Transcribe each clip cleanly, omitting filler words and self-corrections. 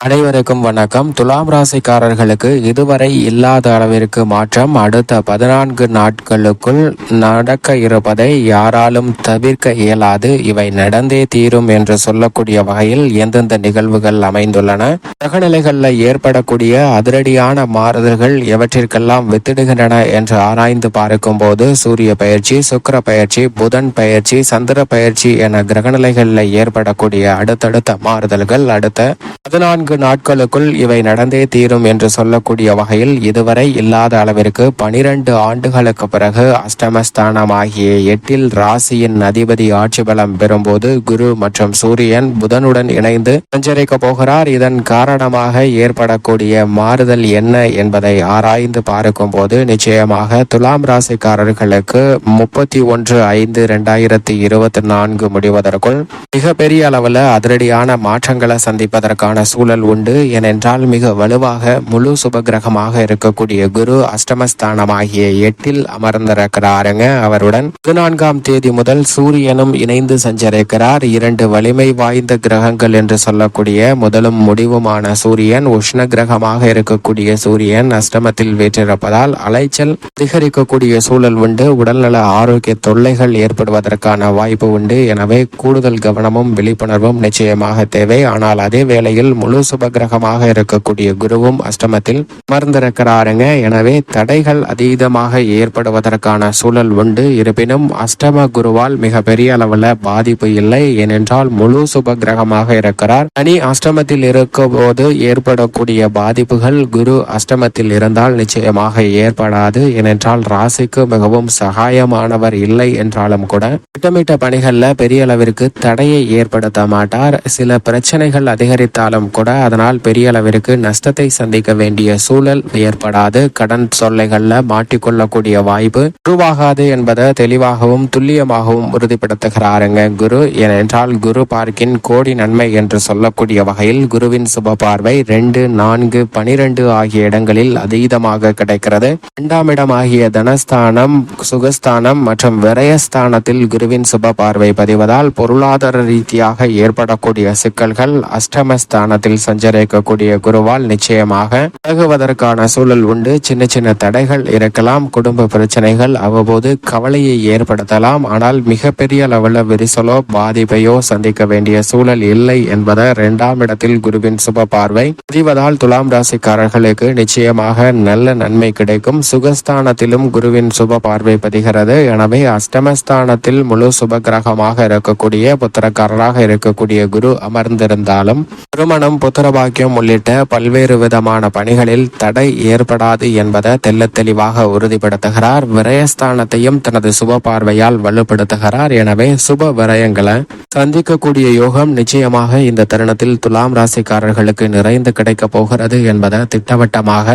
அனைவருக்கும் வணக்கம். துலாம் ராசிக்காரர்களுக்கு இதுவரை இல்லாத அளவிற்கு மாற்றம் அடுத்த 14 நாட்களுக்குள் நடக்க இருப்பதை யாராலும் தவிர்க்க இயலாது. இவை நடந்தே தீரும் என்று சொல்லக்கூடிய வகையில் எந்தெந்த நிகழ்வுகள் அமைந்துள்ளன, கிரகநிலைகளில் ஏற்படக்கூடிய அதிரடியான மாறுதல்கள் எவற்றிற்கெல்லாம் வித்திடுகின்றன என்று ஆராய்ந்து பார்க்கும் போது சூரிய பயிற்சி, சுக்கிர பயிற்சி, புதன் பயிற்சி, சந்திர பயிற்சி என கிரகநிலைகளில் ஏற்படக்கூடிய அடுத்தடுத்த மாறுதல்கள் அடுத்த 14 நாட்களுக்குள் இவை நடந்தே தீரும் என்று சொல்லக்கூடிய வகையில் இதுவரை இல்லாத அளவிற்கு 12 ஆண்டுகளுக்கு பிறகு அஷ்டமஸ்தானம் ஆகிய 8 ராசியின் அதிபதி ஆட்சி பலம் பெறும்போது குரு மற்றும் சூரியன் புதனுடன் இணைந்து சஞ்சரிக்க போகிறார். இதன் காரணமாக ஏற்படக்கூடிய மாறுதல் என்ன என்பதை ஆராய்ந்து பார்க்கும் போது நிச்சயமாக துலாம் ராசிக்காரர்களுக்கு 31/5/2024 முடிவதற்குள் மிகப்பெரிய அளவில் அதிரடியான மாற்றங்களை சந்திப்பதற்கான சூழல் உண்டு. ஏனென்றால் மிக வலுவாக முழு சுபகிரகமாக இருக்கக்கூடிய குரு அஷ்டமஸ்தானமாகிய 8 அமர்ந்திருக்கிறாருங்க. அவருடன் 14ஆம் தேதி முதல் சூரியனும் இணைந்து சஞ்சரிக்கிறார். 2 வலிமை வாய்ந்த கிரகங்கள் என்று சொல்லக்கூடிய முதலும் முடிவுமான சூரியன், உஷ்ண கிரகமாக இருக்கக்கூடிய சூரியன் அஷ்டமத்தில் வீற்றிருப்பதால் அலைச்சல் அதிகரிக்கக்கூடிய சூழல் உண்டு. உடல்நல ஆரோக்கிய தொல்லைகள் ஏற்படுவதற்கான வாய்ப்பு உண்டு. எனவே கூடுதல் கவனமும் விழிப்புணர்வும் நிச்சயமாக தேவை. ஆனால் அதே வேளையில் முழு சுபகிரகமாக இருக்கக்கூடிய குருவும் அஷ்டமத்தில் அமர்ந்திருக்கிறாருங்க. எனவே தடைகள் அதீதமாக ஏற்படுவதற்கான சூழல் உண்டு. இருப்பினும் அஷ்டம குருவால் மிக பெரிய அளவில் பாதிப்பு இல்லை. ஏனென்றால் முழு சுபகிரகமாக இருக்கிறார். சனி அஷ்டமத்தில் இருக்கும் போது ஏற்படக்கூடிய பாதிப்புகள் குரு அஷ்டமத்தில் இருந்தால் நிச்சயமாக ஏற்படாது. ஏனென்றால் ராசிக்கு மிகவும் சகாயமானவர் இல்லை என்றாலும் கூட திட்டமிட்ட பணிகளில் பெரிய அளவிற்கு தடையை ஏற்படுத்த மாட்டார். சில பிரச்சனைகள் அதிகரித்தாலும் கூட அதனால் பெரிய அளவிற்கு நஷ்டத்தை சந்திக்க வேண்டிய சூழல் ஏற்படாது. கடன் தொல்லைகள்ல மாட்டிக்கொள்ளக்கூடிய வாய்ப்பு உருவாகாது என்பதை தெளிவாகவும் துல்லியமாகவும் உறுதிப்படுத்துகிறாருங்க குரு. ஏனென்றால் குரு பார்க்கின் கோடி நன்மை என்று சொல்லக்கூடிய வகையில் குருவின் சுப பார்வை 2, 4, 12 ஆகிய இடங்களில் அதீதமாக கிடைக்கிறது. 2ஆம் இடம் ஆகிய தனஸ்தானம், சுகஸ்தானம் மற்றும் விரயஸ்தானத்தில் குருவின் சுப பார்வை பதிவதால் பொருளாதார ரீதியாக ஏற்படக்கூடிய சிக்கல்கள் அஷ்டமஸ்தானத்தில் சஞ்சரிக்கக்கூடிய குருவால் நிச்சயமாக விலகுவதற்கான சூழல் உண்டு. சின்ன சின்ன தடைகள் இருக்கலாம். குடும்ப பிரச்சனைகள் அவ்வப்போது கவலையை ஏற்படுத்தலாம். ஆனால் மிகப்பெரிய அளவில் விரிசலோ பாதிப்பையோ சந்திக்க வேண்டிய சூழல் இல்லை என்பதை 2ஆம் இடத்தில் குருவின் சுப பார்வை பதிவதால் துலாம் ராசிக்காரர்களுக்கு நிச்சயமாக நல்ல நன்மை கிடைக்கும். சுகஸ்தானத்திலும் குருவின் சுப பார்வை பதிகிறது. எனவே அஷ்டமஸ்தானத்தில் முழு சுப கிரகமாக இருக்கக்கூடிய புத்திரக்காரராக இருக்கக்கூடிய குரு அமர்ந்திருந்தாலும் திருமணம், புத்திரபாக்கியம் உள்ளிட்ட பல்வேறு விதமான பணிகளில் தடை ஏற்படாது என்பதை தெல்ல தெளிவாக உறுதிப்படுத்துகிறார். விரயஸ்தானத்தையும் தனது சுப பார்வையால் வலுப்படுத்துகிறார். எனவே சுப விரயங்களை சந்திக்கக்கூடிய யோகம் நிச்சயமாக இந்த தருணத்தில் துலாம் ராசிக்காரர்களுக்கு நிறைந்து கிடைக்க போகிறது என்பதை திட்டவட்டமாக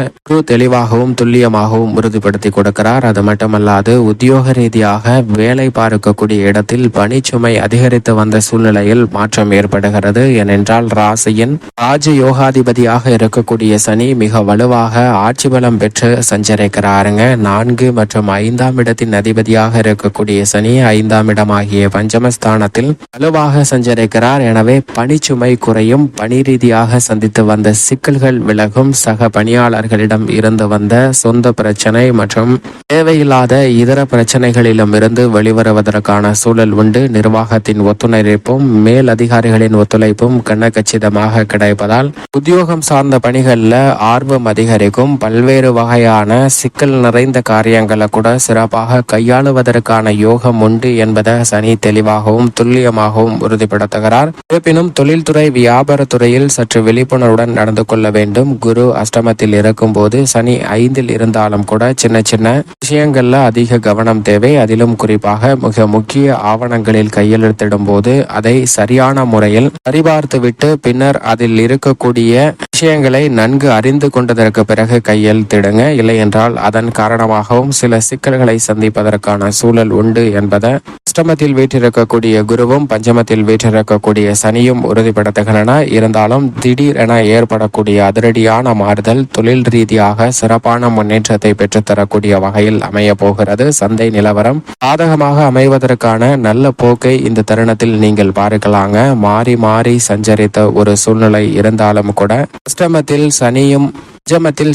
தெளிவாகவும் துல்லியமாகவும் உறுதிப்படுத்தி கொடுக்கிறார். அது மட்டுமல்லாது உத்தியோக ரீதியாக வேலை பார்க்கக்கூடிய இடத்தில் பணிச்சுமை அதிகரித்து வந்த சூழ்நிலையில் மாற்றம் ஏற்படுகிறது. ஏனென்றால் ராசியின் ராஜ யோகாதிபதியாக இருக்கக்கூடிய சனி மிக வலுவாக ஆட்சி பலம் பெற்று சஞ்சரிக்கிறாருங்க. 4 மற்றும் 5ஆம் இடத்தின் அதிபதியாக இருக்கக்கூடிய சனி 5ஆம் இடம் ஆகிய பஞ்சமஸ்தானத்தில் வலுவாக சஞ்சரிக்கிறார். எனவே பணிச்சுமை குறையும். பணி ரீதியாக சந்தித்து வந்த சிக்கல்கள் விலகும். சக பணியாளர்களிடம் இருந்து வந்த சொந்த பிரச்சனை மற்றும் தேவையில்லாத இதர பிரச்சனைகளிலும் இருந்து வெளிவருவதற்கான சூழல் உண்டு. நிர்வாகத்தின் ஒத்துழைப்பும் மேல் அதிகாரிகளின் ஒத்துழைப்பும் கச்சிதமாக கிடைப்பதால் உத்தியோகம் சார்ந்த பணிகள்ல ஆர்வம் அதிகரிக்கும். பல்வேறு வகையான சிக்கல் நிறைந்த காரியங்களை கூட சிறப்பாக கையாளுவதற்கான யோகம் உண்டு என்பதை சனி தெளிவாகவும் துல்லியமாகவும் உறுதிப்படுத்துகிறார். இருப்பினும் தொழில்துறை, வியாபாரத்துறையில் சற்று விழிப்புணர்வுடன் நடந்து கொள்ள வேண்டும். குரு அஷ்டமத்தில் இருக்கும் போது சனி 5இல் இருந்தாலும் கூட சின்ன சின்ன விஷயங்கள்ல அதிக கவனம் தேவை. அதிலும் குறிப்பாக மிக முக்கிய ஆவணங்களில் கையெழுத்திடும் போது அதை சரியான முறையில் சரிபார்த்து விட்டு பின்னர் அதில் இருக்கக்கூடிய விஷயங்களை நன்கு அறிந்து கொண்டதற்கு பிறகு கையெழுத்திடுங்க. இல்லை என்றால் அதன் காரணமாகவும் சில சிக்கல்களை சந்திப்பதற்கான சூழல் உண்டு என்பதை அஷ்டமத்தில் வீற்றிருக்கக்கூடிய குருவும் பஞ்சமத்தில் வீற்றிருக்கக்கூடிய சனியும் உறுதிப்படுத்துகின்றன. இருந்தாலும் திடீரென ஏற்படக்கூடிய அதிரடியான மாறுதல் தொழில் ரீதியாக சிறப்பான முன்னேற்றத்தை பெற்றுத்தரக்கூடிய வகையில் அமைய போகிறது. சந்தை நிலவரம் சாதகமாக அமைவதற்கான நல்ல போக்கை இந்த தருணத்தில் நீங்கள் பார்க்கலாங்க. மாறி மாறி சஞ்சரித்த ஒரு சூழ்நிலை இருந்தாலும் கூட அஷ்டமத்தில்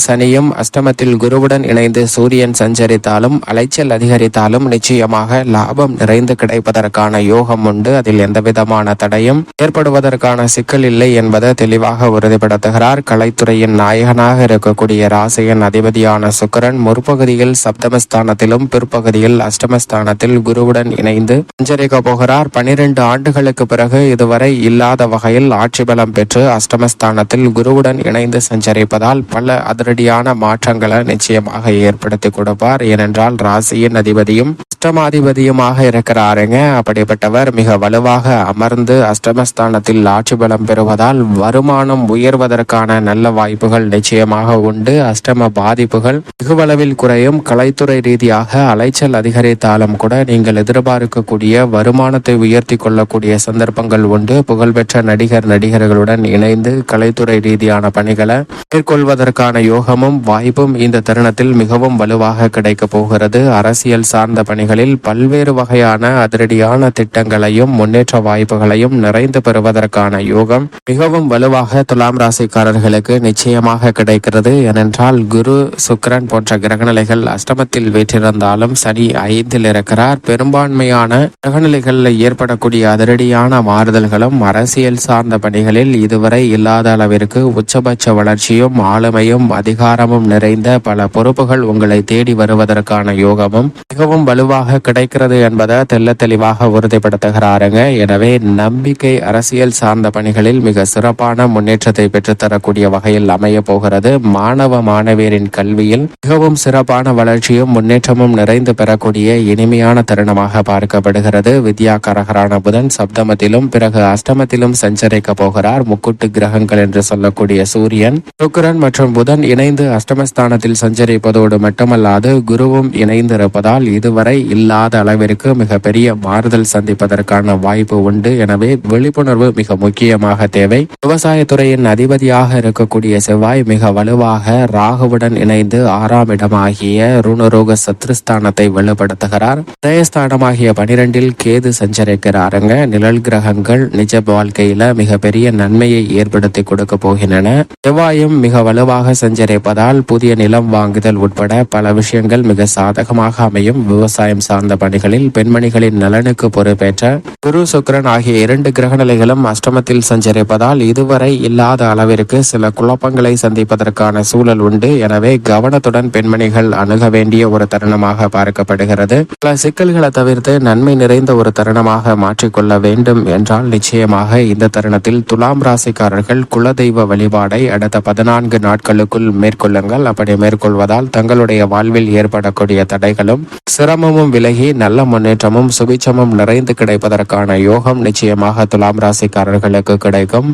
சனியும் அஷ்டமத்தில் குருவுடன் இணைந்து சூரியன் சஞ்சரித்தாலும் அலைச்சல் அதிகரித்தாலும் நிச்சயமாக லாபம் நிறைந்து கிடைப்பதற்கான யோகம் உண்டு. அதில் எந்தவிதமான தடையும் ஏற்படுவதற்கான சிக்கல் இல்லை என்பதை தெளிவாக உறுதிப்படுத்துகிறார். கலைத்துறையின் நாயகனாக இருக்கக்கூடிய ராசியின் அதிபதியான சுக்கிரன் முற்பகுதியில் சப்தமஸ்தானத்திலும் பிற்பகுதியில் அஷ்டமஸ்தானத்தில் குருவுடன் இணைந்து சஞ்சரிக்க போகிறார். 12 ஆண்டுகளுக்கு பிறகு இதுவரை இல்லாத வகையில் ஆட்சி பலம் பெற்று அஷ்டமஸ்தானத்தில் குருவுடன் இணைந்து சஞ்சரிப்பதால் பல அதிரடியான மாற்றங்களை நிச்சயமாக ஏற்படுத்தி கொடுப்பார். ஏனென்றால் ராசியின் அதிபதியும் அஷ்டமாதிபதியுமாக இருக்கிறாருங்க. அப்படிப்பட்டவர் மிக வலுவாக அமர்ந்து அஷ்டமஸ்தானத்தில் ஆட்சி பலம் பெறுவதால் வருமானம் உயர்வதற்கான நல்ல வாய்ப்புகள் நிச்சயமாக உண்டு. அஷ்டம பாதிப்புகள் வெகுவளவில் குறையும். கலைத்துறை ரீதியாக அலைச்சல் அதிகரித்தாலும் கூட நீங்கள் எதிர்பார்க்கக்கூடிய வருமானத்தை உயர்த்தி கொள்ளக்கூடிய சந்தர்ப்பங்கள் உண்டு. புகழ்பெற்ற நடிகர்களுடன் இணைந்து கலைத்துறை ரீதியான பணிகளை மேற்கொள்வதற்கான யோகமும் வாய்ப்பும் இந்த தருணத்தில் மிகவும் வலுவாக கிடைக்க போகிறது. அரசியல் சார்ந்த பணிகளில் பல்வேறு வகையான அதிரடியான திட்டங்களையும் முன்னேற்ற வாய்ப்புகளையும் நிறைந்து பெறுவதற்கான யோகம் மிகவும் வலுவாக துலாம் ராசிக்காரர்களுக்கு நிச்சயமாக கிடைக்கிறது. ஏனென்றால் குரு சுக்கிரன் போன்ற கிரகநிலைகள் அஷ்டமத்தில் வீற்றிருந்தாலும் சனி 5ல் இருக்கிறார். பெரும்பான்மையான கிரகநிலைகளில் ஏற்படக்கூடிய அதிரடியான மாறுதல்களும் அரசியல் சார்ந்த பணிகளில் இதுவரை இல்லாத அளவிற்கு உச்சபட்ச வளர்ச்சியும் ஆளுமையும் அதிகாரமும் நிறைந்த பல பொறுப்புகள் உங்களை தேடி வருவதற்கான யோகமும் மிகவும் வலுவாக கிடைக்கிறது என்பதை தெல்ல தெளிவாக உறுதிப்படுத்துகிறாருங்க. எனவே நம்பிக்கை அரசியல் சார்ந்த பணிகளில் மிக சிறப்பான முன்னேற்றத்தை பெற்றுத்தரக்கூடிய வகையில் அமைய போகிறது. மாணவியரின் கல்வியில் மிகவும் சிறப்பான வளர்ச்சியும் முன்னேற்றமும் நிறைந்து பெறக்கூடிய இனிமையான தருணமாக பார்க்கப்படுகிறது. வித்யாகாரகரான புதன் சப்தமத்திலும் பிறகு அஷ்டமத்திலும் சஞ்சரிக்க போகிறார். முக்கூட்டு கிரகங்கள் என்று சொல்லக்கூடிய சூரியன் சுக்கிரன் மற்றும் புதன் இணைந்து அஷ்டமஸ்தானத்தில் சஞ்சரிப்பதோடு மட்டுமல்லாது குருவும் இணைந்திருப்பதால் இதுவரை இல்லாத அளவிற்கு மிக பெரிய மாறுதல் சந்திப்பதற்கான வாய்ப்பு உண்டு. எனவே விழிப்புணர்வு மிக முக்கியமாக தேவை. விவசாயத்துறையின் அதிபதியாக இருக்கக்கூடிய செவ்வாய் மிக வலுவாக ராகுவுடன் இணைந்து 6ஆம் இடமாகிய ருணரோக சத்ருஸ்தானத்தை வலுப்படுத்துகிறார். ஜெயஸ்தானமாகிய 12ல் கேது சஞ்சரிக்கிறாருங்க. நிழல் கிரகங்கள் நிஜ வாழ்க்கையில மிக பெரிய நன்மையை ஏற்படுத்தி கொடுக்க போகின்றன. செவ்வாயும் மிக வலுவாக சஞ்சரிப்பதால் புதிய நிலம் வாங்குதல் உட்பட பல விஷயங்கள் மிக சாதகமாக அமையும். விவசாயம் சார்ந்த பணிகளில் பெண்மணிகளின் நலனுக்கு பொறுப்பேற்ற குரு சுக்கிரன் ஆகிய 2 கிரகநிலைகளும் அஷ்டமத்தில் சஞ்சரிப்பதால் இதுவரை இல்லாத அளவிற்கு சில குழப்பங்களை சந்திப்பதற்கான சூழல் உண்டு. எனவே கவனத்துடன் பெண்மணிகள் அணுக வேண்டிய ஒரு தருணமாக பார்க்கப்படுகிறது. பல சிக்கல்களை தவிர்த்து நன்மை நிறைந்த ஒரு தருணமாக மாற்றிக்கொள்ள வேண்டும் என்றால் நிச்சயமாக இந்த தருணத்தில் துலாம் ராசிக்காரர்கள் குலதெய்வ வழிபாடை அடுத்த 14 நாட்களுக்குள் மேற்கொள்ளுங்கள். அப்படி மேற்கொள்வதால் தங்களுடைய வாழ்வில் ஏற்படக்கூடிய தடைகளும் சிரமமும் விலகி நல்ல முன்னேற்றமும் சுபிச்சமும் நிறைந்து கிடைப்பதற்கான யோகம் நிச்சயமாக துலாம் ராசிக்காரர்களுக்கு கிடைக்கும்.